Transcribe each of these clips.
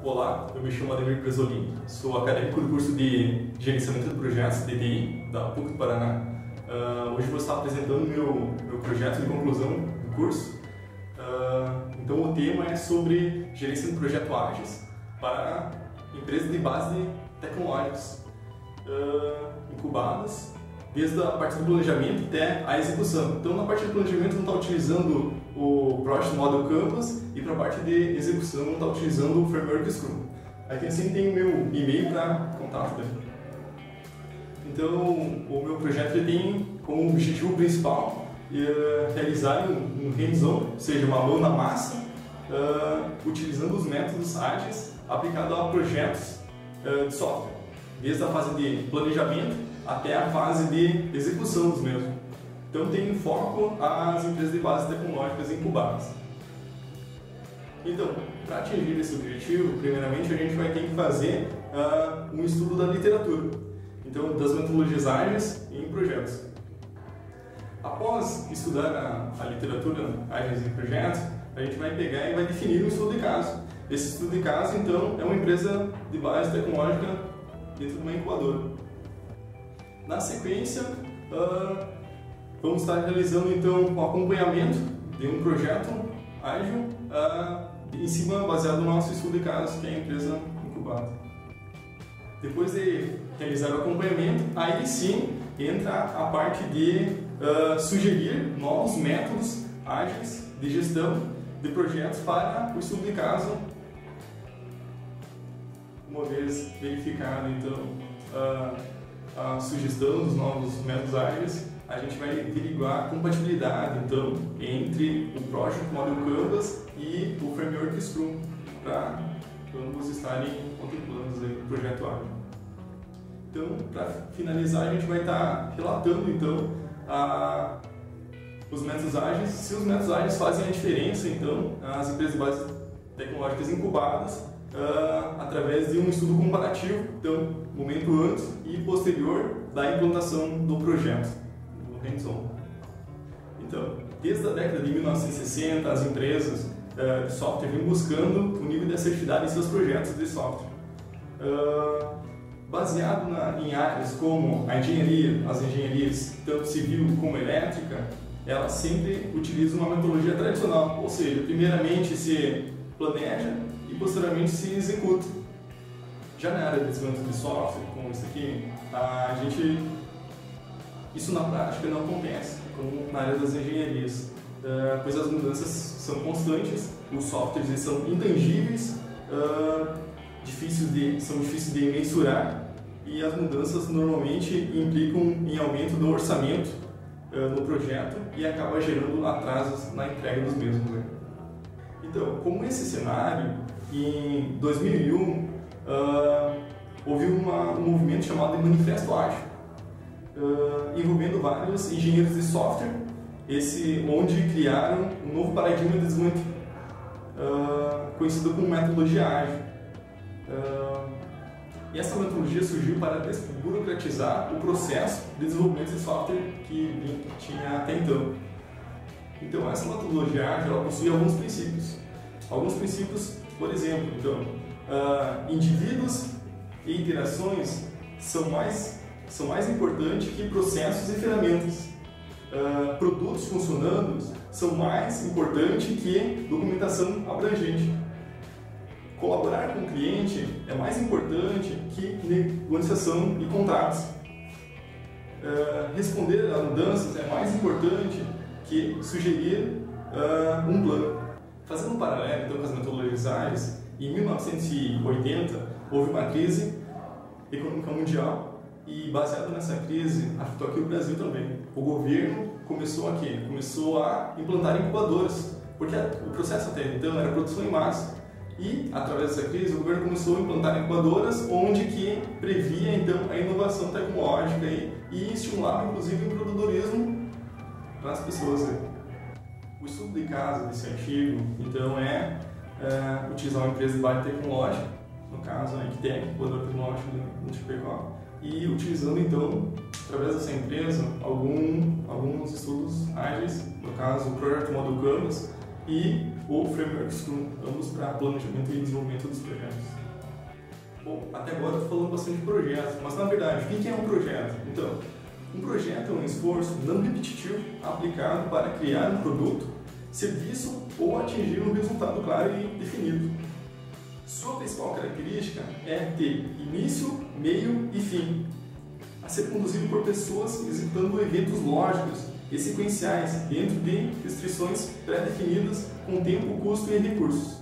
Olá, eu me chamo Ademir Presolin, sou acadêmico do curso de Gerenciamento de Projetos, DTI, da PUC do Paraná. Hoje vou estar apresentando meu projeto de conclusão do curso. Então o tema é sobre gerenciamento de projetos ágeis para empresas de base tecnológicas, incubadas, desde a parte do planejamento até a execução. Então na parte do planejamento vamos estar utilizando o Project Model Canvas e para a parte de execução vamos estar utilizando o Framework Scrum. Aqui assim tem o meu e-mail para contato dele. Então o meu projeto tem como objetivo principal realizar um hands-on, ou seja, uma mão na massa, utilizando os métodos ágeis aplicados a projetos de software, desde a fase de planejamento até a fase de execução dos mesmos. Então tem foco às empresas de base tecnológicas incubadas. Então, para atingir esse objetivo, primeiramente a gente vai ter que fazer um estudo da literatura, então das metodologias ágeis em projetos. Após estudar a literatura ágeis em projetos, a gente vai pegar e vai definir um estudo de caso. Esse estudo de caso, então, é uma empresa de base tecnológica dentro de uma incubadora. Na sequência, vamos estar realizando então um acompanhamento de um projeto ágil em cima baseado no nosso estudo de caso, que é a empresa incubada. Depois de realizar o acompanhamento, aí sim entra a parte de sugerir novos métodos ágeis de gestão de projetos para o estudo de caso. Uma vez verificado então a sugestão dos novos métodos ágeis, a gente vai averiguar a compatibilidade então entre o Project Model Canvas e o Framework Scrum para ambos estarem contemplando o projeto ágil. Então, para finalizar, a gente vai estar relatando então os métodos ágeis, se os métodos ágeis fazem a diferença então as empresas de base tecnológicas incubadas através de um estudo comparativo, então momento antes e posterior da implantação do projeto, do hands-on. Então, desde a década de 1960, as empresas de software vêm buscando o nível de assertividade em seus projetos de software. Baseado em áreas como a engenharia, as engenharias, tanto civil como elétrica, elas sempre utilizam uma metodologia tradicional, ou seja, primeiramente se planeja e posteriormente se executa. Já na área de desenvolvimento de software, como isso aqui, isso na prática não acontece, como na área das engenharias, pois as mudanças são constantes, os softwares são intangíveis, são difíceis de mensurar e as mudanças normalmente implicam em aumento do orçamento no projeto e acaba gerando atrasos na entrega dos mesmos. Né? Então, como esse cenário, em 2001 houve um movimento chamado de Manifesto Ágil, envolvendo vários engenheiros de software, onde criaram um novo paradigma de desenvolvimento conhecido como metodologia ágil. E essa metodologia surgiu para desburocratizar o processo de desenvolvimento de software que tinha até então. Então, essa metodologia ágil ela possui alguns princípios. Alguns princípios, por exemplo, então, indivíduos e interações são mais importantes que processos e ferramentas. Produtos funcionando são mais importantes que documentação abrangente. Colaborar com o cliente é mais importante que negociação e contratos. Responder a mudanças é mais importante que sugerir um plano. Fazendo um paralelo então, com as metodologias ágeis, em 1980 houve uma crise econômica mundial e baseado nessa crise afetou aqui o Brasil também. O governo começou a implantar incubadoras, porque o processo até então era produção em massa. E, através dessa crise, o governo começou a implantar incubadoras onde que previa, então, a inovação tecnológica e estimulava, inclusive, o empreendedorismo para as pessoas. O estudo de caso desse artigo, então, é utilizar uma empresa de base tecnológica, no caso, a Equitec, incubadora tecnológica do Chapecó, e utilizando, então, através dessa empresa, alguns estudos ágeis, no caso, o Project Model Canvas, e o Framework Scrum, ambos para planejamento e desenvolvimento dos projetos. Bom, até agora eu estou falando bastante de projetos, mas na verdade, o que é um projeto? Então, um projeto é um esforço não repetitivo aplicado para criar um produto, serviço ou atingir um resultado claro e definido. Sua principal característica é ter início, meio e fim, a ser conduzido por pessoas executando eventos lógicos e sequenciais dentro de restrições pré-definidas com tempo, custo e recursos.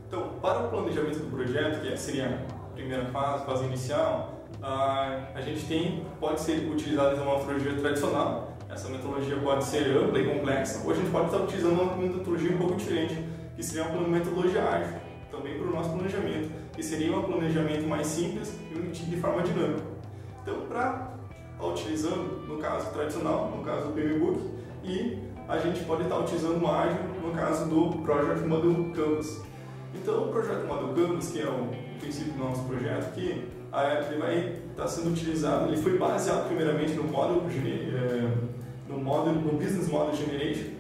Então, para o planejamento do projeto, que seria a primeira fase inicial, a gente pode ser utilizada uma metodologia tradicional. Essa metodologia pode ser ampla e complexa, ou a gente pode estar utilizando uma metodologia um pouco diferente, que seria uma metodologia ágil, também para o nosso planejamento, que seria um planejamento mais simples e de forma dinâmica. Então, para estar utilizando, no caso tradicional, no caso do PMBOK, e a gente pode estar utilizando uma ágil, no caso do Project Model Canvas. Então, o Project Model Canvas, que é o princípio do nosso projeto aqui, ele vai estar sendo utilizado, ele foi baseado primeiramente no Business Model Generation,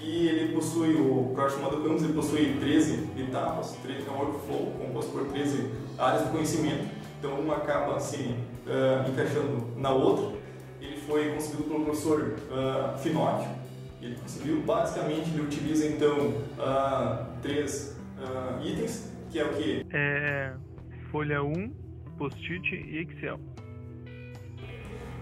e ele possui, o Project Model Canvas, ele possui 13 etapas, é um workflow composto por 13 áreas de conhecimento, então uma acaba se encaixando na outra. Ele foi concebido pelo professor Finocchio, ele conseguiu, basicamente, ele utiliza então 3 itens, que é o que? Folha 1, Post-it e Excel.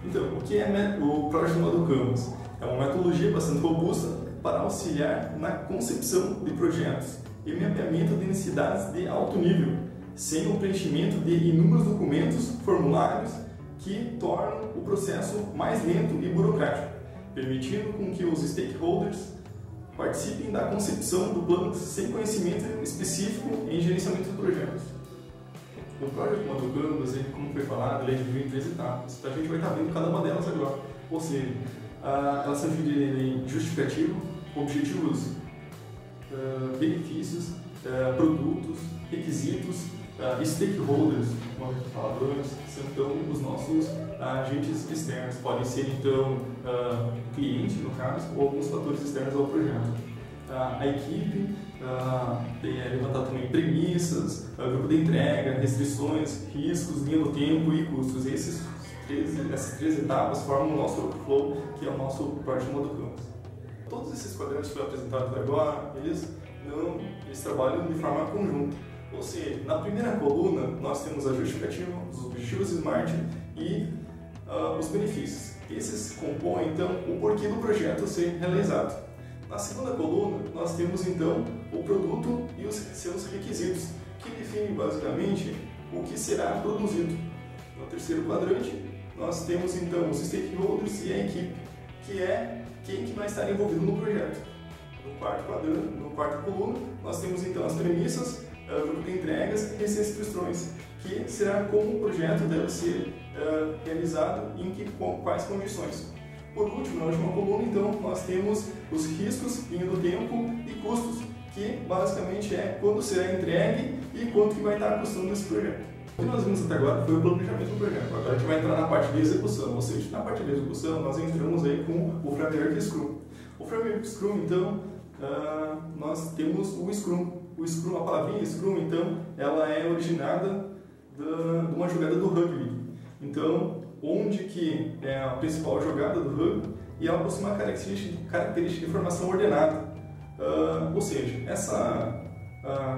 Então, o que é o Project Model Canvas? É uma metodologia bastante robusta para auxiliar na concepção de projetos e mapeamento de necessidades de alto nível, sem o preenchimento de inúmeros documentos, formulários, que tornam o processo mais lento e burocrático, permitindo com que os stakeholders participem da concepção do plano sem conhecimento específico em gerenciamento de projetos. O Project Model Canvas, como foi falado, ele é dividido em 3 etapas. A gente vai estar vendo cada uma delas agora. Ou seja, elas são divididas em justificativo, objetivos, benefícios, produtos, requisitos, stakeholders, como eu falado antes, são então os nossos agentes externos. Podem ser então cliente, no caso, ou alguns fatores externos ao projeto. A equipe levantar também premissas, grupo de entrega, restrições, riscos, linha do tempo e custos. Essas 3 etapas formam o nosso workflow, que é o nosso Project Model Canvas. Todos esses quadrantes que foram apresentados agora, eles trabalham de forma conjunta. Ou seja, na primeira coluna nós temos a justificativa, os objetivos SMART e os benefícios. Esses compõem então o porquê do projeto ser realizado. Na segunda coluna nós temos então o produto e os seus requisitos, que definem basicamente o que será produzido. No terceiro quadrante nós temos então os stakeholders e a equipe, que é quem que vai estar envolvido no projeto. No quarto quadrante, no quarta coluna, nós temos então as premissas, grupo de entregas e restrições, que será como o projeto deve ser realizado e quais condições. Por último, na última coluna, então, nós temos os riscos, linha do tempo e custos, que basicamente é quando será entregue e quanto que vai estar custando esse projeto. O que nós vimos até agora foi o planejamento do projeto. Agora a gente vai entrar na parte de execução, ou seja, na parte de execução nós entramos aí com o Framework Scrum. O Framework Scrum, então, nós temos o Scrum. O Scrum, a palavrinha Scrum, então, ela é originada de uma jogada do rugby. Então, onde que é a principal jogada do rugby e ela possui uma característica de formação ordenada. Ou seja, essa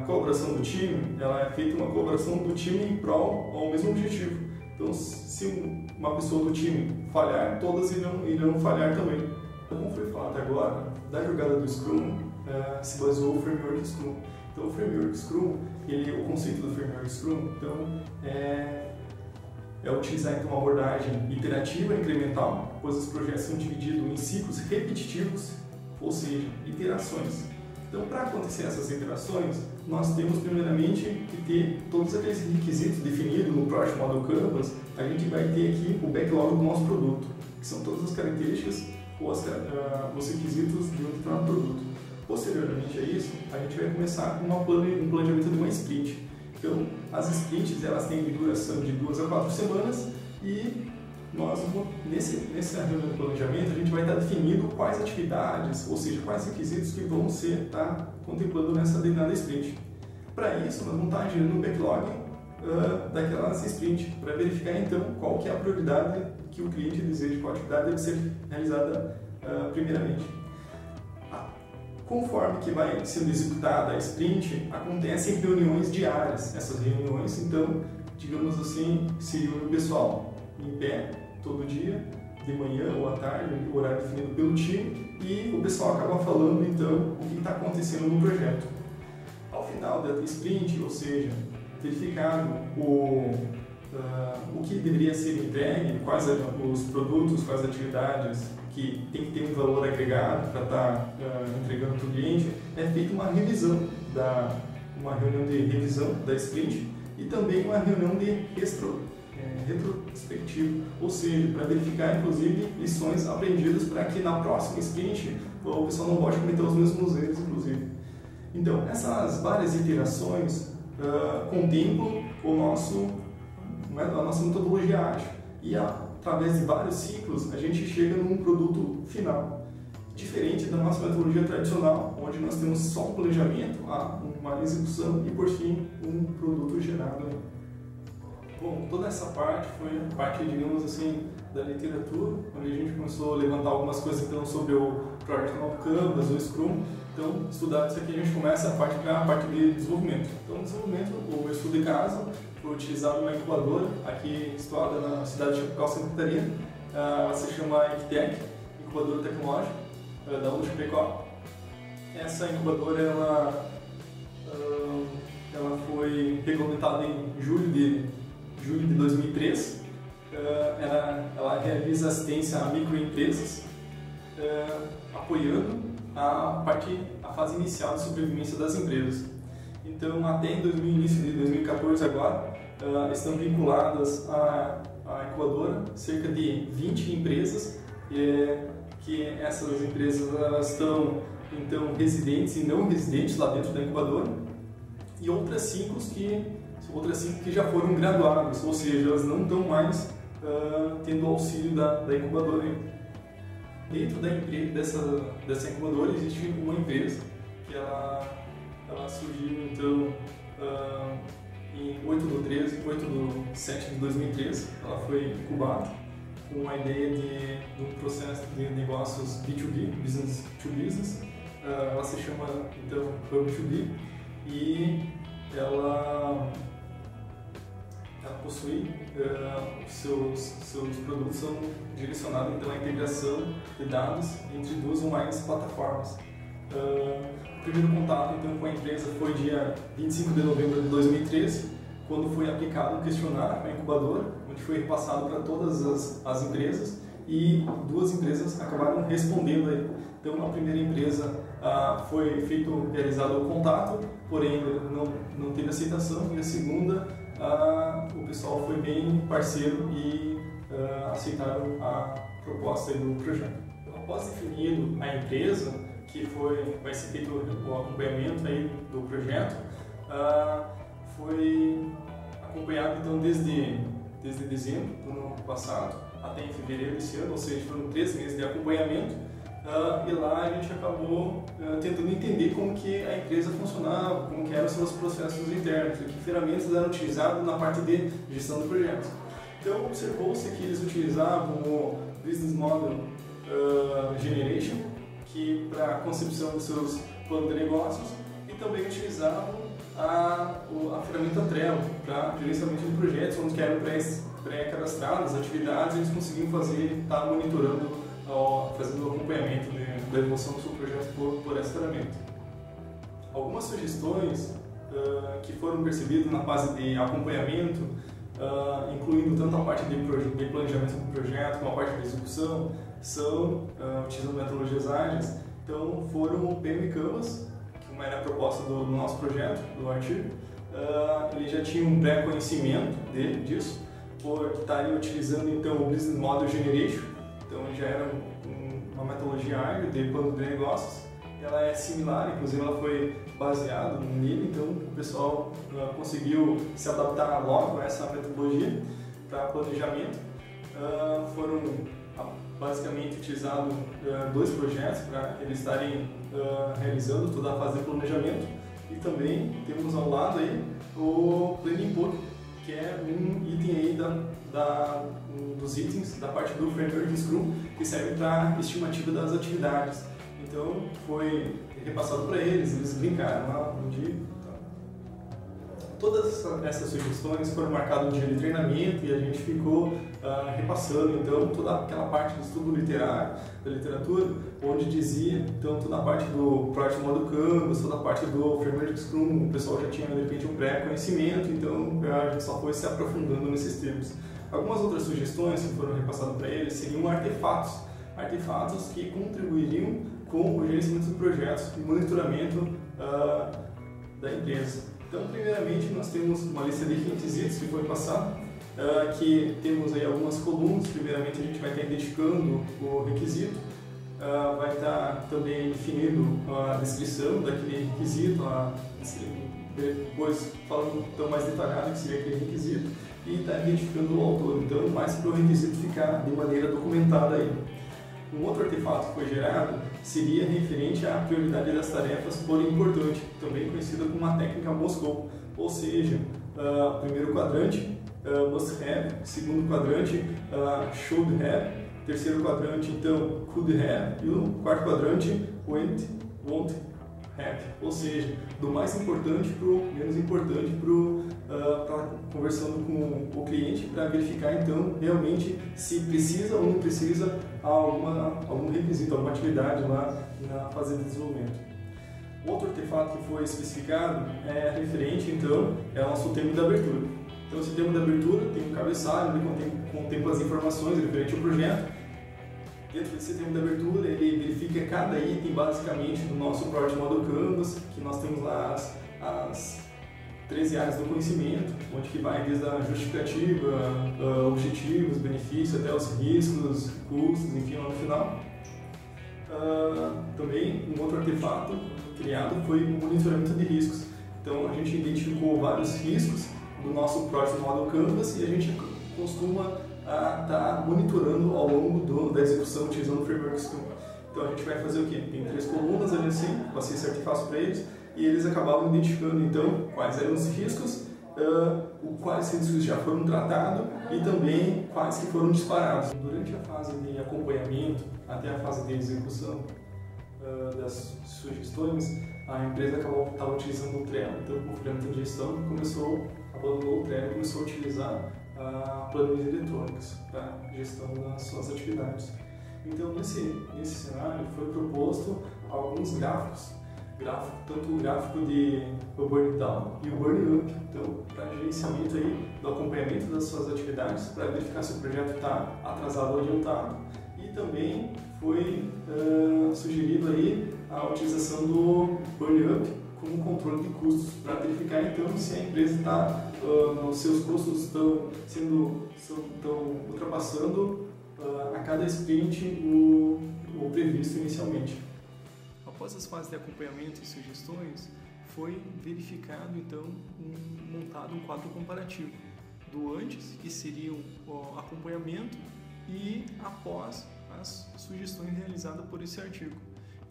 colaboração do time, ela é feita uma colaboração do time em prol ao mesmo objetivo. Então, se uma pessoa do time falhar, todas irão falhar também. Como foi falado agora, da jogada do Scrum se baseou o Framework Scrum. Então, o Framework Scrum, o conceito do Framework Scrum, então, é utilizar então, uma abordagem iterativa incremental, pois os projetos são divididos em ciclos repetitivos, ou seja, iterações. Então, para acontecer essas iterações, nós temos primeiramente que ter todos aqueles requisitos definidos no Project Model Canvas. A gente vai ter aqui o backlog do nosso produto, que são todas as características ou os requisitos de um determinado produto. Posteriormente a isso, a gente vai começar com um planejamento de uma sprint. Então, as sprints elas têm de duração de 2 a 4 semanas e nessa reunião de planejamento, a gente vai estar definindo quais atividades, ou seja, quais requisitos que vão ser contemplando nessa determinada sprint. Para isso, nós vamos estar gerando um backlog daquelas sprints, para verificar então qual que é a prioridade que o cliente deseja, qual atividade deve ser realizada primeiramente. Conforme que vai sendo executada a sprint, acontecem reuniões diárias. Essas reuniões, então, digamos assim, se reúne o pessoal em pé todo dia, de manhã ou à tarde, o horário definido pelo time, e o pessoal acaba falando então o que está acontecendo no projeto. Ao final da sprint, ou seja, verificado o que deveria ser entregue, quais os produtos, quais atividades que tem que ter um valor agregado para estar entregando para o cliente, é feita uma revisão, uma reunião de revisão da sprint e também uma reunião de retrospectiva, ou seja, para verificar inclusive lições aprendidas para que na próxima sprint o pessoal não volte a cometer os mesmos erros, inclusive. Então, essas várias iterações contemplam a nossa metodologia ágil e através de vários ciclos a gente chega num produto final, diferente da nossa metodologia tradicional, onde nós temos só um planejamento, uma execução e por fim um produto gerado. Bom, toda essa parte foi a parte, digamos assim, da literatura, onde a gente começou a levantar algumas coisas então sobre o Project Canvas, o Scrum. Então, estudar isso aqui, a gente começa a parte de desenvolvimento. Então, no desenvolvimento, o estudo de caso foi utilizado uma incubadora aqui situada na cidade de Chapecó, Santa Catarina. Ela se chama Ictec, incubadora tecnológica da UNO Chapecó. Essa incubadora ela foi regulamentada em julho de 2003. Ela realiza assistência a microempresas, apoiando a fase inicial de sobrevivência das empresas. Então, até início de 2014 agora, estão vinculadas à incubadora cerca de 20 empresas, que essas empresas elas estão então residentes e não residentes lá dentro da incubadora, e outras 5 que já foram graduadas, ou seja, elas não estão mais tendo auxílio da incubadora. Dentro dessa incubadora existe uma empresa que ela surgiu então em 8/7 de 2013. Ela foi incubada com a ideia de um processo de negócios B2B, business to business. Ela se chama então Hub2B e ela possui seus produtos são direcionados então à integração de dados entre 2 ou mais plataformas. O primeiro contato então com a empresa foi dia 25 de novembro de 2013, quando foi aplicado um questionário na incubadora, onde foi repassado para todas as empresas e 2 empresas acabaram respondendo aí. Então, a primeira empresa foi realizado o contato, porém não teve aceitação, e a segunda o pessoal foi bem parceiro e aceitaram a proposta do projeto. Então, após definido a empresa, que vai ser feito o acompanhamento aí do projeto, foi acompanhado então desde dezembro do ano passado até em fevereiro desse ano, ou seja, foram 3 meses de acompanhamento. E lá a gente acabou tentando entender como que a empresa funcionava, como que eram os seus processos internos, que ferramentas eram utilizadas na parte de gestão do projeto. Então observou-se que eles utilizavam o Business Model Generation, que para a concepção dos seus planos de negócios, e também utilizavam a ferramenta Trello para gerenciamento de projetos, onde eram pré-cadastradas atividades, eles conseguiam estar monitorando, fazendo o acompanhamento da evolução do seu projeto por essa ferramenta. Algumas sugestões que foram percebidas na fase de acompanhamento, incluindo tanto a parte de planejamento do projeto como a parte de execução, são utilizando metodologias ágeis. Então foram o PM Canvas, que era a proposta do nosso projeto, do artigo. Ele já tinha um pré-conhecimento disso, por estarem utilizando então o Business Model Generation. Então já era uma metodologia ágil de plano de negócios. Ela é similar, inclusive ela foi baseada no nível, então o pessoal conseguiu se adaptar logo a essa metodologia para planejamento. foram basicamente utilizados 2 projetos para eles estarem realizando toda a fase de planejamento, e também temos ao lado aí o Planning Book, que é um item aí dos itens da parte do Framework Scrum, que serve para estimativa das atividades. Então foi repassado para eles, eles brincaram lá no dia. Todas essas sugestões foram marcadas no dia de treinamento e a gente ficou repassando então toda aquela parte do estudo literário, da literatura, onde dizia então toda a parte do Project Model Canvas, toda a parte do Framework Scrum, o pessoal já tinha de repente um pré-conhecimento, então a gente só foi se aprofundando nesses termos. Algumas outras sugestões que foram repassadas para eles seriam artefatos que contribuiriam com o gerenciamento dos projetos e monitoramento da empresa. Então, primeiramente, nós temos uma lista de requisitos que foi passada, que temos aí algumas colunas. Primeiramente, a gente vai estar identificando o requisito, vai estar também definindo a descrição daquele requisito, depois falando tão mais detalhado que seria aquele requisito, e está identificando o autor, então mais para o requisito ficar de maneira documentada aí. Um outro artefato que foi gerado seria referente à prioridade das tarefas por importante, também conhecida como a técnica Moscou, ou seja, primeiro quadrante, must have, segundo quadrante, should have, terceiro quadrante, então, could have, e o quarto quadrante, won't have, ou seja, do mais importante para o menos importante, conversando com o cliente para verificar então realmente se precisa ou não precisa algum requisito, alguma atividade lá na fase de desenvolvimento. Outro artefato que foi especificado é referente então ao nosso termo de abertura. Então esse termo de abertura tem um cabeçalho, ele contempla as informações referente ao projeto. Dentro desse termo de abertura, ele verifica cada item basicamente do nosso Project Model Canvas, que nós temos lá as 13 áreas do conhecimento, onde que vai desde a justificativa, objetivos, benefícios, até os riscos, custos, enfim, lá no final. Também um outro artefato criado foi o monitoramento de riscos. Então a gente identificou vários riscos do nosso Project Model Canvas e a gente costuma estar monitorando ao longo da execução utilizando o Framework Scrum. Então a gente vai fazer o quê? Tem 3 colunas ali assim, passei esse artefato para eles, e eles acabavam identificando então quais eram os riscos, quais riscos já foram tratados e também quais que foram disparados. Durante a fase de acompanhamento até a fase de execução das sugestões, a empresa estava utilizando o Trello. Então o gerente de gestão abandonou o Trello e começou a utilizar planilhas eletrônicas para gestão das suas atividades. Então nesse cenário foi proposto alguns gráficos, tanto o gráfico de burn down e o burn up, então para gerenciamento aí do acompanhamento das suas atividades, para verificar se o projeto está atrasado ou adiantado, e também foi sugerido aí a utilização do burn up como controle de custos, para verificar então se a empresa os seus custos estão ultrapassando a cada sprint o previsto inicialmente. Após as fases de acompanhamento e sugestões, foi verificado então montado um quadro comparativo do antes, que seria o acompanhamento, e após as sugestões realizadas por esse artigo.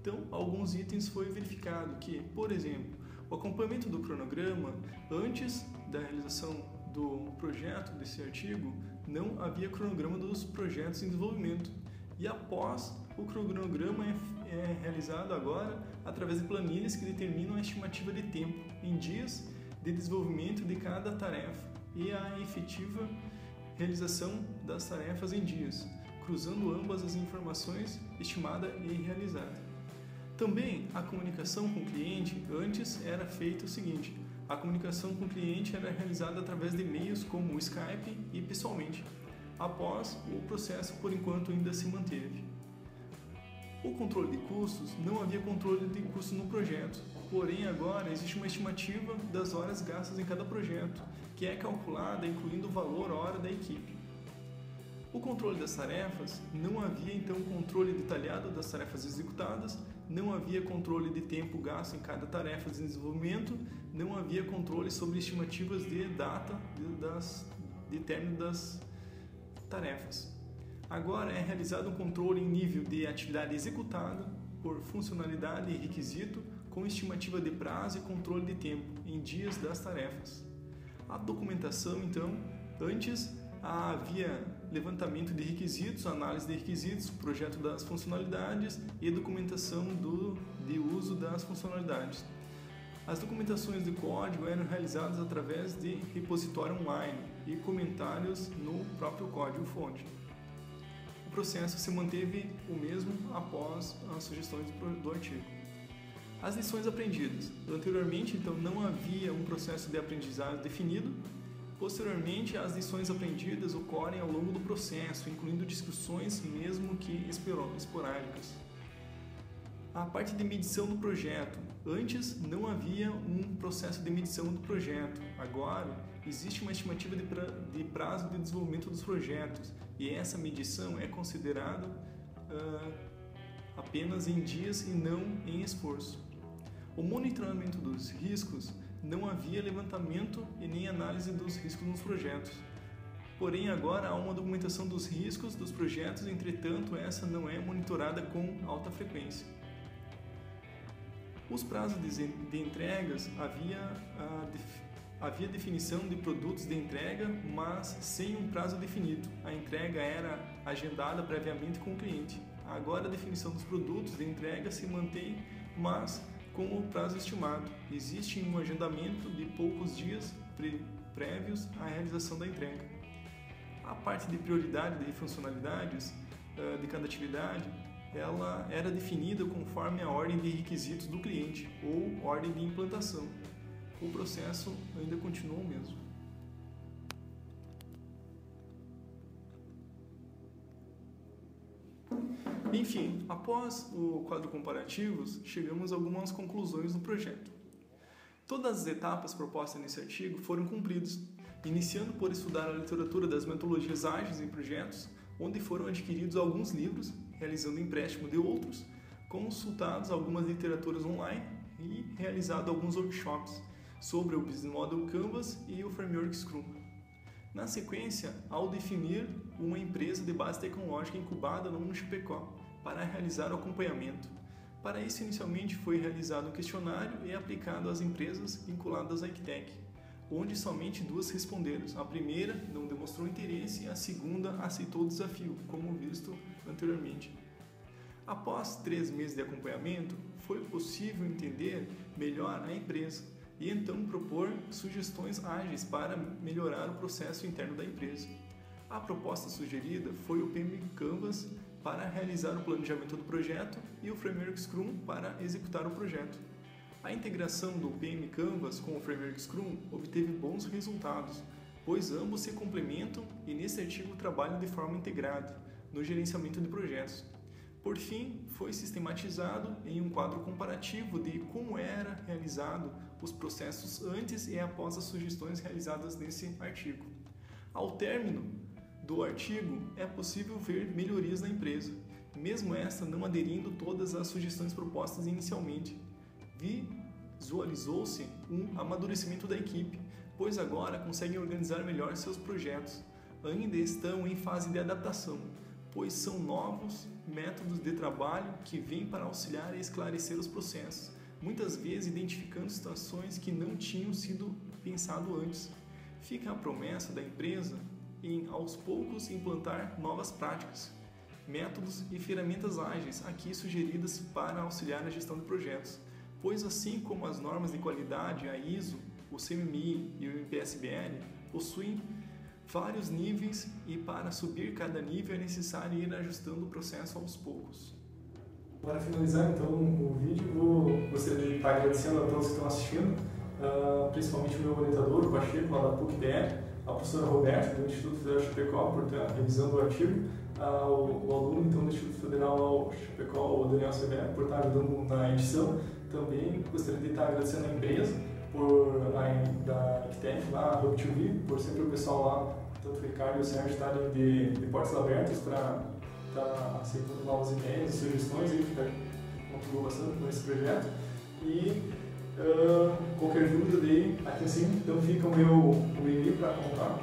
Então, alguns itens foi verificado que, por exemplo, o acompanhamento do cronograma antes da realização do projeto desse artigo não havia cronograma dos projetos em desenvolvimento, e após o cronograma é realizado agora através de planilhas que determinam a estimativa de tempo em dias de desenvolvimento de cada tarefa e a efetiva realização das tarefas em dias, cruzando ambas as informações estimada e realizada. Também a comunicação com o cliente antes era feita o seguinte: a comunicação com o cliente era realizada através de e-mails como o Skype e pessoalmente. Após, o processo por enquanto ainda se manteve. O controle de custos, não havia controle de custos no projeto, porém agora existe uma estimativa das horas gastas em cada projeto, que é calculada incluindo o valor hora da equipe. O controle das tarefas, não havia então controle detalhado das tarefas executadas, não havia controle de tempo gasto em cada tarefa de desenvolvimento, não havia controle sobre estimativas de data de término das tarefas. Agora é realizado um controle em nível de atividade executada por funcionalidade e requisito, com estimativa de prazo e controle de tempo em dias das tarefas. A documentação, então, antes havia levantamento de requisitos, análise de requisitos, projeto das funcionalidades e documentação de uso das funcionalidades. As documentações de código eram realizadas através de repositório online e comentários no próprio código-fonte. O processo se manteve o mesmo após as sugestões do artigo. As lições aprendidas. Anteriormente, então, não havia um processo de aprendizagem definido. Posteriormente, as lições aprendidas ocorrem ao longo do processo, incluindo discussões mesmo que esporádicas. A parte de medição do projeto. Antes não havia um processo de medição do projeto. Agora existe uma estimativa de prazo de desenvolvimento dos projetos e essa medição é considerada apenas em dias e não em esforço. O monitoramento dos riscos. Não havia levantamento e nem análise dos riscos nos projetos. Porém, agora há uma documentação dos riscos dos projetos, entretanto, essa não é monitorada com alta frequência. Os prazos de entregas, havia definição de produtos de entrega, mas sem um prazo definido. A entrega era agendada previamente com o cliente. Agora a definição dos produtos de entrega se mantém, mas com o prazo estimado. Existe um agendamento de poucos dias prévios à realização da entrega. A parte de prioridade de funcionalidades de cada atividade, ela era definida conforme a ordem de requisitos do cliente ou ordem de implantação. O processo ainda continua o mesmo. Enfim, após o quadro comparativos, chegamos a algumas conclusões do projeto. Todas as etapas propostas nesse artigo foram cumpridas, iniciando por estudar a literatura das metodologias ágeis em projetos, onde foram adquiridos alguns livros, realizando empréstimo de outros, consultados algumas literaturas online e realizado alguns workshops sobre o Business Model Canvas e o Framework Scrum. Na sequência, ao definir uma empresa de base tecnológica incubada no Chapecó para realizar o acompanhamento. Para isso, inicialmente foi realizado um questionário e aplicado às empresas vinculadas à ECTEC, onde somente 2 responderam. A primeira não demonstrou interesse e a segunda aceitou o desafio, como visto anteriormente. Após 3 meses de acompanhamento, foi possível entender melhor a empresa e então propor sugestões ágeis para melhorar o processo interno da empresa. A proposta sugerida foi o PM Canvas para realizar o planejamento do projeto e o Framework Scrum para executar o projeto. A integração do PM Canvas com o Framework Scrum obteve bons resultados, pois ambos se complementam e nesse artigo trabalham de forma integrada no gerenciamento de projetos. Por fim, foi sistematizado em um quadro comparativo de como era realizado os processos antes e após as sugestões realizadas nesse artigo. Ao término do artigo, é possível ver melhorias na empresa, mesmo esta não aderindo todas as sugestões propostas inicialmente. Visualizou-se um amadurecimento da equipe, pois agora conseguem organizar melhor seus projetos. Ainda estão em fase de adaptação, pois são novos métodos de trabalho que vêm para auxiliar e esclarecer os processos, muitas vezes identificando situações que não tinham sido pensado antes. Fica a promessa da empresa em, aos poucos, implantar novas práticas, métodos e ferramentas ágeis aqui sugeridas para auxiliar na gestão de projetos, pois assim como as normas de qualidade, a ISO, o CMMI e o MPSBL, possuem vários níveis e para subir cada nível é necessário ir ajustando o processo aos poucos. Para finalizar então o vídeo, gostaria de estar agradecendo a todos que estão assistindo, principalmente o meu orientador, o Pacheco, lá da PUC-DR, a professora Roberta, do Instituto Federal Chapecó, por estar revisando o artigo, o aluno então, do Instituto Federal Chapecó, o Daniel Severo, por estar ajudando na edição. Também gostaria de estar agradecendo a empresa, da ECTEC, lá, a HubTV, por sempre o pessoal lá, tanto o Ricardo e o Sérgio, estarem de portas abertas para estar aceitando novas ideias e sugestões, que contribuiu bastante com esse projeto. E qualquer dúvida daí, aqui assim, então fica o meu e-mail para contar.